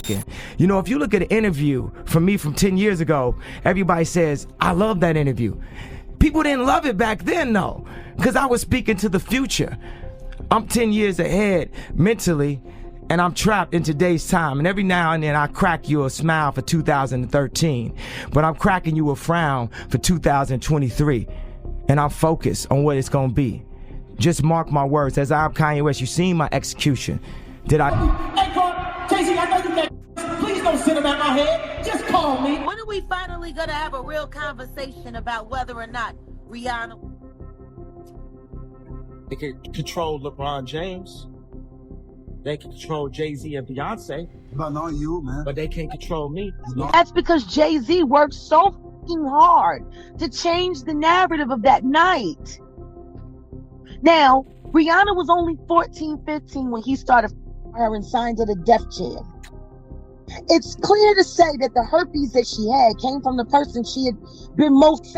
You know, if you look at an interview from me from 10 years ago, everybody says, I love that interview. People didn't love it back then, though, because I was speaking to the future. I'm 10 years ahead mentally, and I'm trapped in today's time. And every now and then I crack you a smile for 2013, but I'm cracking you a frown for 2023. And I'm focused on what it's gonna be. Just mark my words. As I'm Kanye West, you seen my execution. Did I? Hey, Carl, Casey, I know you that. Please don't sit him at my head. Just call me. When are we finally gonna have a real conversation about whether or not Rihanna? They can control LeBron James. They can control Jay-Z and Beyoncé. But not you, man. But they can't control me. That's because Jay-Z worked so fucking hard to change the narrative of that night. Now, Rihanna was only 14, 15 when he started her and signed to the Def Jam. It's clear to say that the herpes that she had came from the person she had been most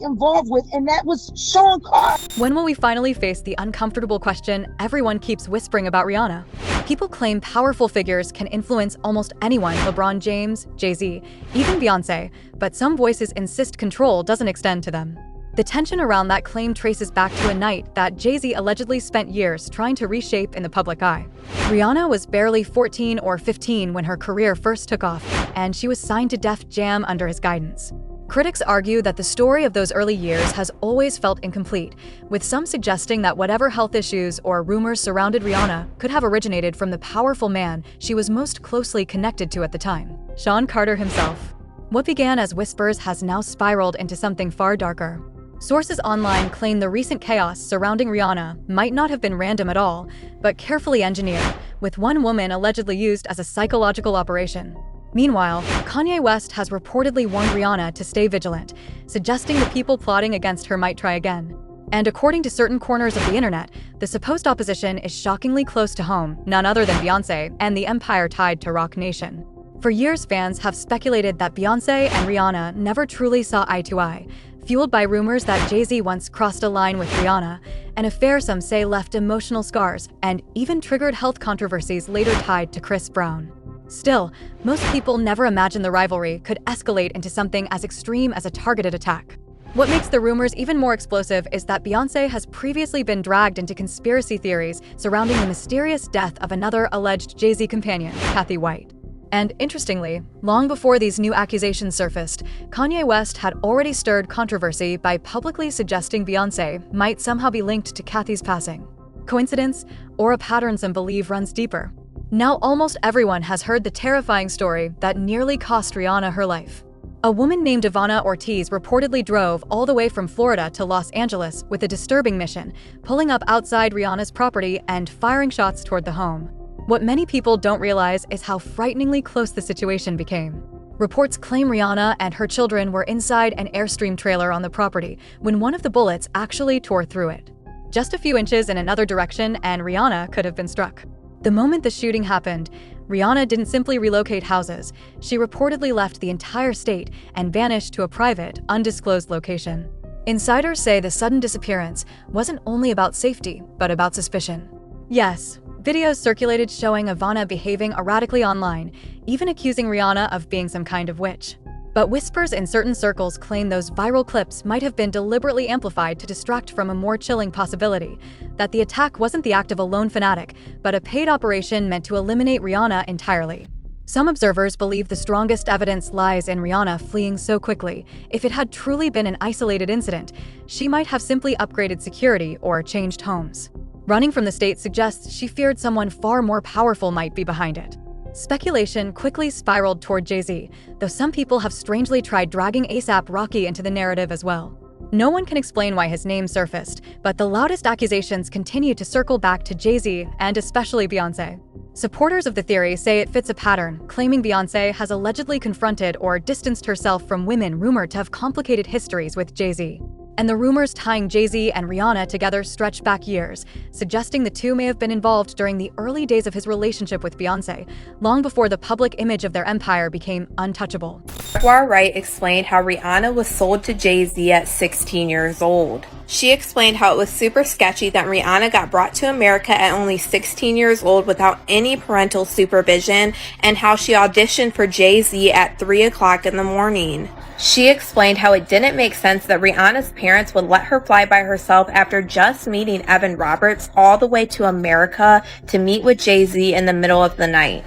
involved with, and that was Sean Carter. When will we finally face the uncomfortable question everyone keeps whispering about Rihanna? People claim powerful figures can influence almost anyone, LeBron James, Jay-Z, even Beyoncé, but some voices insist control doesn't extend to them. The tension around that claim traces back to a night that Jay-Z allegedly spent years trying to reshape in the public eye. Rihanna was barely 14 or 15 when her career first took off, and she was signed to Def Jam under his guidance. Critics argue that the story of those early years has always felt incomplete, with some suggesting that whatever health issues or rumors surrounded Rihanna could have originated from the powerful man she was most closely connected to at the time, Sean Carter himself. What began as whispers has now spiraled into something far darker. Sources online claim the recent chaos surrounding Rihanna might not have been random at all, but carefully engineered, with one woman allegedly used as a psychological operation. Meanwhile, Kanye West has reportedly warned Rihanna to stay vigilant, suggesting the people plotting against her might try again. And according to certain corners of the internet, the supposed opposition is shockingly close to home, none other than Beyoncé and the empire tied to Roc Nation. For years, fans have speculated that Beyoncé and Rihanna never truly saw eye to eye, fueled by rumors that Jay-Z once crossed a line with Rihanna, an affair some say left emotional scars and even triggered health controversies later tied to Chris Brown. Still, most people never imagined the rivalry could escalate into something as extreme as a targeted attack. What makes the rumors even more explosive is that Beyoncé has previously been dragged into conspiracy theories surrounding the mysterious death of another alleged Jay-Z companion, Kathy White. And interestingly, long before these new accusations surfaced, Kanye West had already stirred controversy by publicly suggesting Beyoncé might somehow be linked to Kathy's passing. Coincidence, or a pattern some believe runs deeper? Now almost everyone has heard the terrifying story that nearly cost Rihanna her life. A woman named Ivana Ortiz reportedly drove all the way from Florida to Los Angeles with a disturbing mission, pulling up outside Rihanna's property and firing shots toward the home. What many people don't realize is how frighteningly close the situation became. Reports claim Rihanna and her children were inside an Airstream trailer on the property when one of the bullets actually tore through it. Just a few inches in another direction and Rihanna could have been struck. The moment the shooting happened, Rihanna didn't simply relocate houses. She reportedly left the entire state and vanished to a private, undisclosed location. Insiders say the sudden disappearance wasn't only about safety, but about suspicion. Yes, videos circulated showing Ivana behaving erratically online, even accusing Rihanna of being some kind of witch. But whispers in certain circles claim those viral clips might have been deliberately amplified to distract from a more chilling possibility, that the attack wasn't the act of a lone fanatic, but a paid operation meant to eliminate Rihanna entirely. Some observers believe the strongest evidence lies in Rihanna fleeing so quickly. If it had truly been an isolated incident, she might have simply upgraded security or changed homes. Running from the state suggests she feared someone far more powerful might be behind it. Speculation quickly spiraled toward Jay-Z, though some people have strangely tried dragging A$AP Rocky into the narrative as well. No one can explain why his name surfaced, but the loudest accusations continue to circle back to Jay-Z and especially Beyoncé. Supporters of the theory say it fits a pattern, claiming Beyoncé has allegedly confronted or distanced herself from women rumored to have complicated histories with Jay-Z. And the rumors tying Jay-Z and Rihanna together stretch back years, suggesting the two may have been involved during the early days of his relationship with Beyoncé, long before the public image of their empire became untouchable. Jaguar Wright explained how Rihanna was sold to Jay-Z at 16 years old. She explained how it was super sketchy that Rihanna got brought to America at only 16 years old without any parental supervision, and how she auditioned for Jay-Z at 3 o'clock in the morning. She explained how it didn't make sense that Rihanna's parents would let her fly by herself after just meeting Evan Roberts all the way to America to meet with Jay-Z in the middle of the night.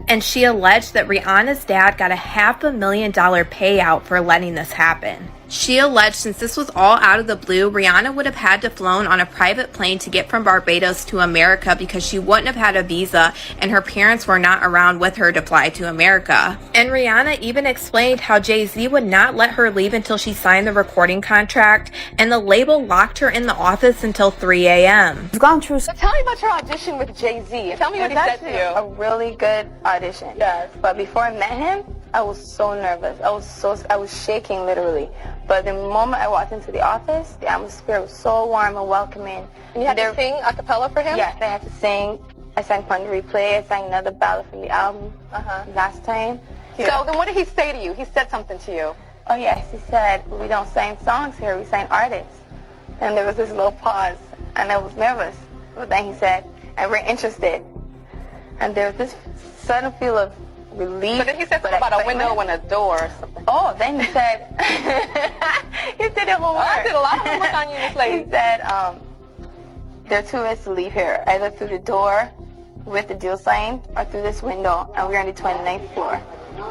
And she alleged that Rihanna's dad got a $500,000 payout for letting this happen. She alleged since this was all out of the blue, Rihanna would have had to flown on a private plane to get from Barbados to America because she wouldn't have had a visa and her parents were not around with her to fly to America. And Rihanna even explained how Jay-Z would not let her leave until she signed the recording contract, and the label locked her in the office until 3 a.m. It's gone true. So tell me about your audition with Jay-Z. Tell me what he said to you. A really good audition. Yes. But before I met him, I was so nervous. I was shaking literally. But the moment I walked into the office, the atmosphere was so warm and welcoming. And you had to sing a cappella for him? Yes, I had to sing. I sang Fun to Replay. I sang another ballad from the album last time. So then what did he say to you? He said something to you. Oh yes, he said, we don't sing songs here, we sing artists. And there was this little pause, and I was nervous. But then he said, and we're interested. And there was this sudden feel of relief. But then he said something about a window and a door or something. Oh, then he said, he did it one more. I did a lot of homework on you, Miss Lady. He said, there are two ways to leave here, either through the door with the deal sign or through this window, and we're on the 29th floor. So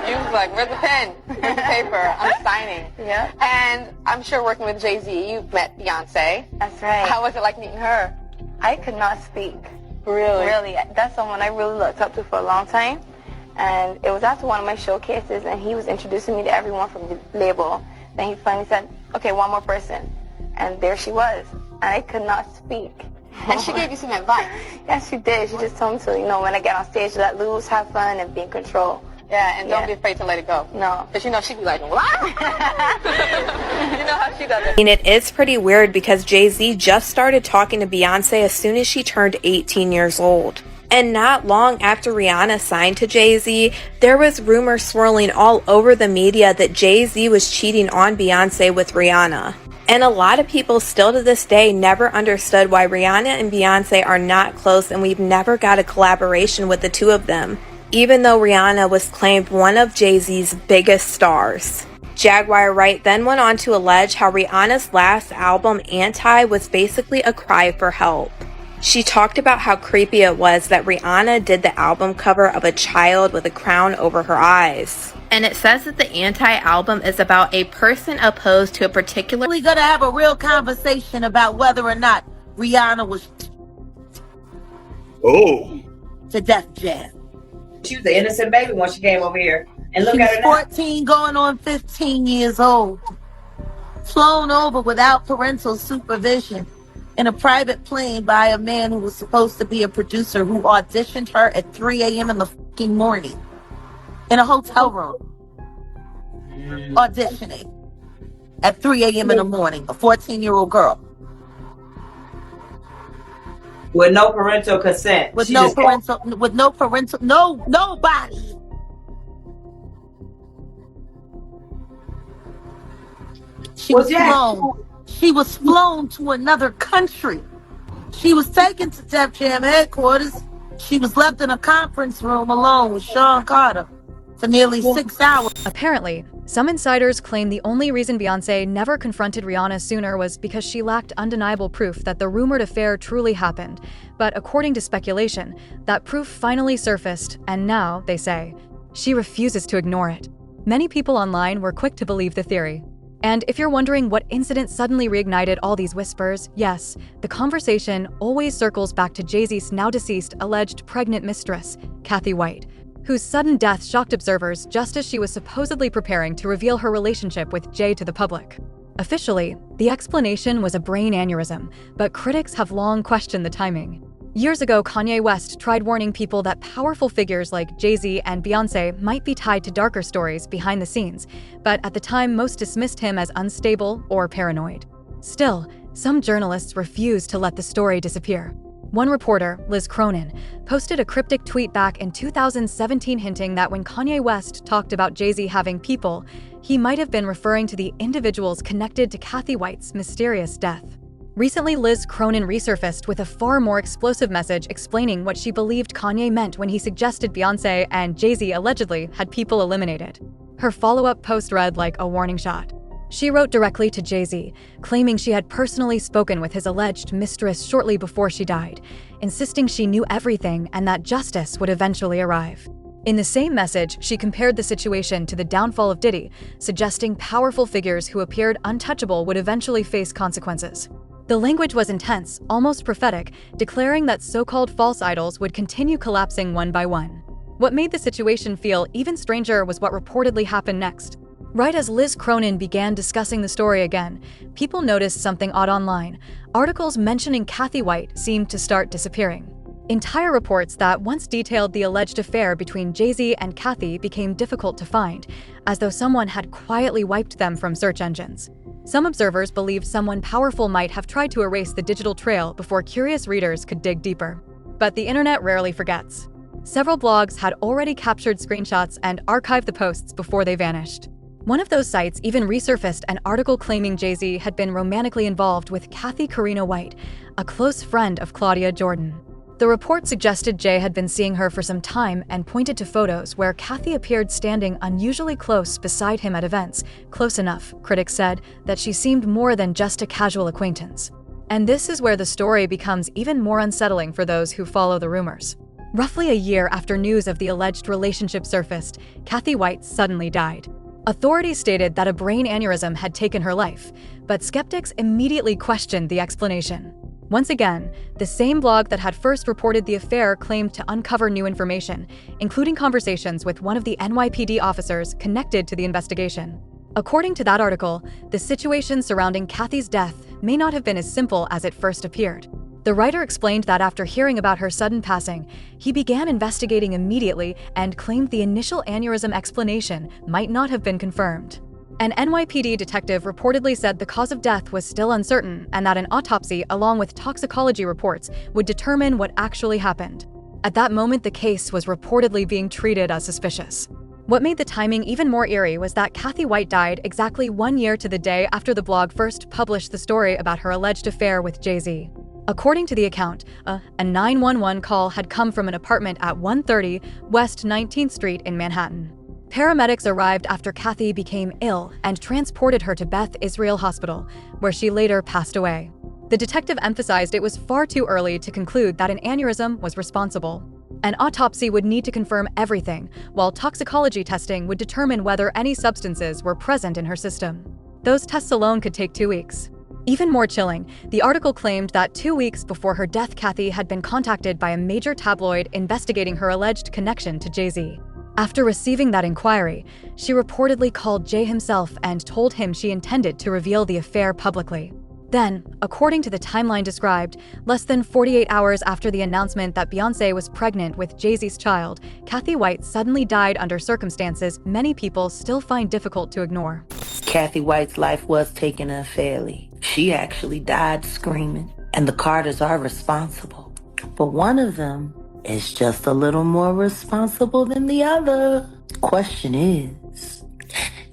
you was like, where's the pen? Where's the paper? I'm signing. Yeah. And I'm sure working with Jay-Z, you've met Beyoncé. That's right. How was it like meeting her? I could not speak. Really? Really. That's someone I really looked up to for a long time. And it was after one of my showcases, and he was introducing me to everyone from the label. Then he finally said, okay, one more person. And there she was. And I could not speak. And she gave you some advice. Yes, she did. She just told me to, when I get on stage, let loose, have fun, and be in control. Yeah, and don't be afraid to let it go. No. Because she'd be like, what? You know how she does it. I mean, it is pretty weird because Jay-Z just started talking to Beyoncé as soon as she turned 18 years old. And not long after Rihanna signed to Jay-Z, there was rumors swirling all over the media that Jay-Z was cheating on Beyoncé with Rihanna. And a lot of people still to this day never understood why Rihanna and Beyoncé are not close, and we've never got a collaboration with the two of them, even though Rihanna was claimed one of Jay-Z's biggest stars. Jaguar Wright then went on to allege how Rihanna's last album, Anti, was basically a cry for help. She talked about how creepy it was that Rihanna did the album cover of a child with a crown over her eyes. And it says that the Anti album is about a person opposed to a particular... We gotta have a real conversation about whether or not Rihanna was to Def Jam. She was an innocent baby when she came over here. And look She at was her now. 14 going on 15 years old. Flown over without parental supervision in a private plane by a man who was supposed to be a producer who auditioned her at 3 a.m. in the fucking morning in a hotel room. Auditioning at 3 a.m. in the morning, a 14-year-old girl. With no parental consent. With no parental, nobody. She was flown to another country. She was taken to Def Jam headquarters. She was left in a conference room alone with Sean Carter for nearly 6 hours. Apparently, some insiders claim the only reason Beyoncé never confronted Rihanna sooner was because she lacked undeniable proof that the rumored affair truly happened. But according to speculation, that proof finally surfaced, and now, they say, she refuses to ignore it. Many people online were quick to believe the theory. And if you're wondering what incident suddenly reignited all these whispers, yes, the conversation always circles back to Jay-Z's now-deceased alleged pregnant mistress, Kathy White, whose sudden death shocked observers just as she was supposedly preparing to reveal her relationship with Jay to the public. Officially, the explanation was a brain aneurysm, but critics have long questioned the timing. Years ago, Kanye West tried warning people that powerful figures like Jay-Z and Beyoncé might be tied to darker stories behind the scenes, but at the time, most dismissed him as unstable or paranoid. Still, some journalists refused to let the story disappear. One reporter, Liz Cronin, posted a cryptic tweet back in 2017 hinting that when Kanye West talked about Jay-Z having people, he might have been referring to the individuals connected to Kathy White's mysterious death. Recently, Liz Cronin resurfaced with a far more explosive message explaining what she believed Kanye meant when he suggested Beyoncé and Jay-Z allegedly had people eliminated. Her follow-up post read like a warning shot. She wrote directly to Jay-Z, claiming she had personally spoken with his alleged mistress shortly before she died, insisting she knew everything and that justice would eventually arrive. In the same message, she compared the situation to the downfall of Diddy, suggesting powerful figures who appeared untouchable would eventually face consequences. The language was intense, almost prophetic, declaring that so-called false idols would continue collapsing one by one. What made the situation feel even stranger was what reportedly happened next. Right as Liz Cronin began discussing the story again, people noticed something odd online. Articles mentioning Kathy White seemed to start disappearing. Entire reports that once detailed the alleged affair between Jay-Z and Kathy became difficult to find, as though someone had quietly wiped them from search engines. Some observers believed someone powerful might have tried to erase the digital trail before curious readers could dig deeper. But the internet rarely forgets. Several blogs had already captured screenshots and archived the posts before they vanished. One of those sites even resurfaced an article claiming Jay-Z had been romantically involved with Kathy Karina White, a close friend of Claudia Jordan. The report suggested Jay had been seeing her for some time and pointed to photos where Kathy appeared standing unusually close beside him at events, close enough, critics said, that she seemed more than just a casual acquaintance. And this is where the story becomes even more unsettling for those who follow the rumors. Roughly a year after news of the alleged relationship surfaced, Kathy White suddenly died. Authorities stated that a brain aneurysm had taken her life, but skeptics immediately questioned the explanation. Once again, the same blog that had first reported the affair claimed to uncover new information, including conversations with one of the NYPD officers connected to the investigation. According to that article, the situation surrounding Kathy's death may not have been as simple as it first appeared. The writer explained that after hearing about her sudden passing, he began investigating immediately and claimed the initial aneurysm explanation might not have been confirmed. An NYPD detective reportedly said the cause of death was still uncertain and that an autopsy along with toxicology reports would determine what actually happened. At that moment, the case was reportedly being treated as suspicious. What made the timing even more eerie was that Kathy White died exactly 1 year to the day after the blog first published the story about her alleged affair with Jay-Z. According to the account, a 911 call had come from an apartment at 130 West 19th Street in Manhattan. Paramedics arrived after Kathy became ill and transported her to Beth Israel Hospital, where she later passed away. The detective emphasized it was far too early to conclude that an aneurysm was responsible. An autopsy would need to confirm everything, while toxicology testing would determine whether any substances were present in her system. Those tests alone could take 2 weeks. Even more chilling, the article claimed that 2 weeks before her death, Kathy had been contacted by a major tabloid investigating her alleged connection to Jay-Z. After receiving that inquiry, she reportedly called Jay himself and told him she intended to reveal the affair publicly. Then, according to the timeline described, less than 48 hours after the announcement that Beyoncé was pregnant with Jay-Z's child, Kathy White suddenly died under circumstances many people still find difficult to ignore. Kathy White's life was taken unfairly. She actually died screaming, and the Carters are responsible. But one of them is just a little more responsible than the other. Question is,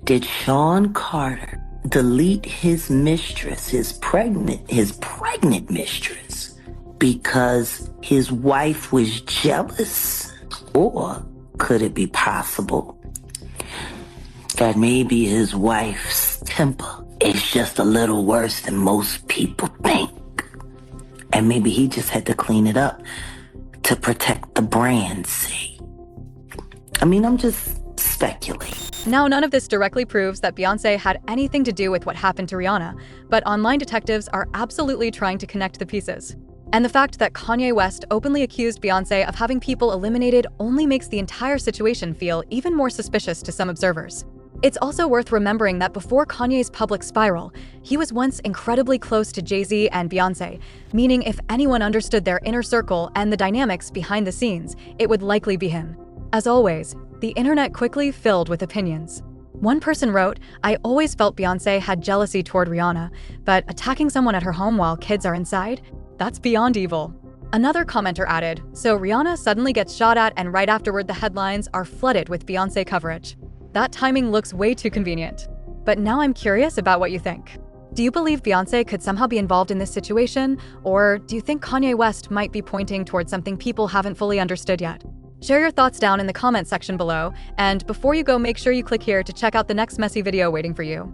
did Sean Carter delete his mistress, his pregnant mistress, because his wife was jealous? Or could it be possible that maybe his wife's temper is just a little worse than most people think? And maybe he just had to clean it up to protect the brand's sake. I mean, I'm just speculating. Now, none of this directly proves that Beyoncé had anything to do with what happened to Rihanna, but online detectives are absolutely trying to connect the pieces. And the fact that Kanye West openly accused Beyoncé of having people eliminated only makes the entire situation feel even more suspicious to some observers. It's also worth remembering that before Kanye's public spiral, he was once incredibly close to Jay-Z and Beyoncé, meaning if anyone understood their inner circle and the dynamics behind the scenes, it would likely be him. As always, the internet quickly filled with opinions. One person wrote, "I always felt Beyoncé had jealousy toward Rihanna, but attacking someone at her home while kids are inside? That's beyond evil." Another commenter added, "So Rihanna suddenly gets shot at and right afterward the headlines are flooded with Beyoncé coverage. That timing looks way too convenient." But now I'm curious about what you think. Do you believe Beyoncé could somehow be involved in this situation? Or do you think Kanye West might be pointing towards something people haven't fully understood yet? Share your thoughts down in the comment section below, and before you go, make sure you click here to check out the next messy video waiting for you.